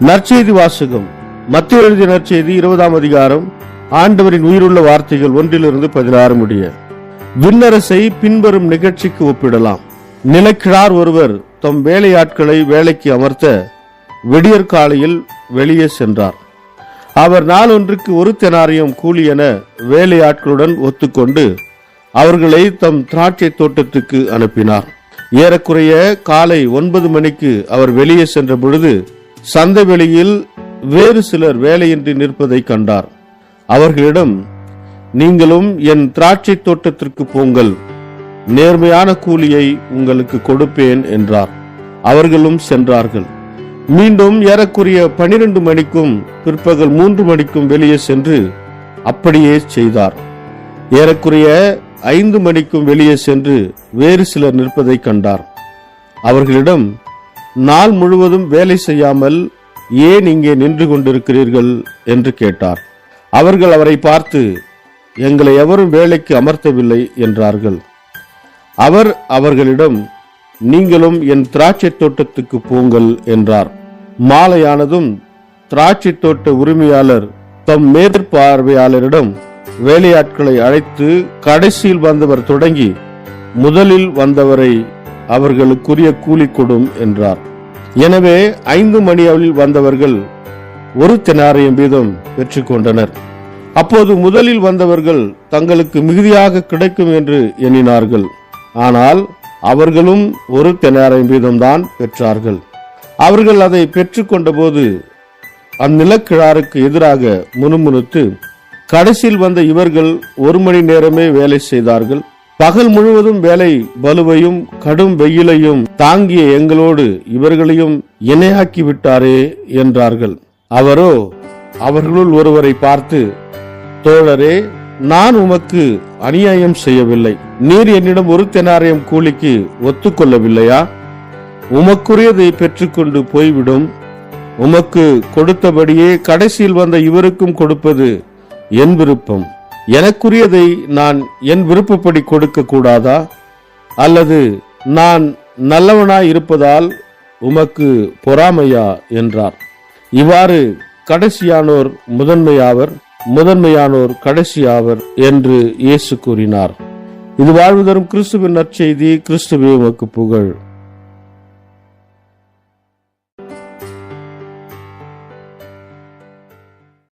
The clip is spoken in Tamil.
நற்செய்தி வாசகம். மத்தேயு எழுதிய நற்செய்தி 20ஆம் அதிகாரம். ஆண்டவரின் உயிருள்ள வார்த்தைகள் 1-16 முடிய. விண்ணரசை பின்வரும் நிகழ்ச்சிக்கு ஒப்பிடலாம். நிலக்கிழார் ஒருவர் தம் வேலையாட்களை வேலைக்கு அமர்த்த விடியற் காலையில் வெளியே சென்றார். அவர் நாளொன்றுக்கு 1 தெனாரியம் கூலி என வேலையாட்களுடன் ஒத்துக்கொண்டு அவர்களை தம் திராட்சை தோட்டத்துக்கு அனுப்பினார். ஏறக்குறைய காலை 9 மணிக்கு அவர் வெளியே சென்ற பொழுது சந்தை வெளியில் வேறு சிலர் வேலையின்றி நிற்பதை கண்டார். அவர்களிடம், நீங்களும் என் திராட்சை தோட்டத்திற்கு போங்கள், நேர்மையான கூலியை உங்களுக்கு கொடுப்பேன் என்றார். அவர்களும் சென்றார்கள். மீண்டும் ஏறக்குறைய 12 மணிக்கும் பிற்பகல் 3 மணிக்கும் வெளியே சென்று அப்படியே செய்தார். ஏறக்குறைய 5 மணிக்கும் வெளியே சென்று வேறு சிலர் நிற்பதை கண்டார். அவர்களிடம், நாள் முழுவதும் வேலை செய்யாமல் ஏன் இங்கே நின்று கொண்டிருக்கிறீர்கள் என்று கேட்டார். அவர்கள் அவரை பார்த்து, எங்களை எவரும் வேலைக்கு அமர்த்தவில்லை என்றார்கள். அவர் அவர்களிடம், நீங்களும் என் திராட்சை தோட்டத்துக்கு போங்கள் என்றார். மாலையானதும் திராட்சை தோட்ட உரிமையாளர் தம் மேற்பார்வையாளரிடம் வேலையாட்களை அழைத்து, கடைசியில் வந்தவர் தொடங்கி முதலில் வந்தவரை அவர்களுக்குரிய கூலி கொடும் என்றார். எனவே 5 மணி அளவில் வந்தவர்கள் 1 தெனாரியம் வீதம் பெற்றுக்கொண்டனர். அப்போது முதலில் வந்தவர்கள் தங்களுக்கு மிகுதியாக கிடைக்கும் என்று எண்ணினார்கள். ஆனால் அவர்களும் 1 தெனாரியம் வீதம்தான் பெற்றார்கள். அவர்கள் அதை பெற்றுக்கொண்ட போது அந்நிலக்கிழாருக்கு எதிராக முணுமுணுத்து, கடைசியில் வந்த இவர்கள் 1 மணி நேரமே வேலை செய்தார்கள். பகல் முழுவதும் வேலை பலுவையும் கடும் வெயிலையும் தாங்கிய எங்களோடு இவர்களையும் இணையாக்கி விட்டாரே என்றார்கள். அவரோ அவர்களுள் ஒருவரை பார்த்து, தோழரே, நான் உமக்கு அநியாயம் செய்யவில்லை. நீர் என்னிடம் 1 தெனாரியம் கூலிக்கு ஒத்துக்கொள்ளவில்லையா? உமக்குரியதை பெற்றுக்கொண்டு போய்விடும். உமக்கு கொடுத்தபடியே கடைசியில் வந்த இவருக்கும் கொடுப்பது என் விருப்பம். எனக்குரியதை நான் என் விருப்பப்படி கொடுக்க கூடாதா? அல்லது நான் நல்லவனாய் இருப்பதால் உமக்கு பொறாமையா என்றார். இவ்வாறு கடைசியானோர் முதன்மையாவர், முதன்மையானோர் கடைசியாவர் என்று இயேசு கூறினார். இது வாழ்வு தரும் கிறிஸ்துவின் நற்செய்தி. கிறிஸ்துவே உமக்கு புகழ்.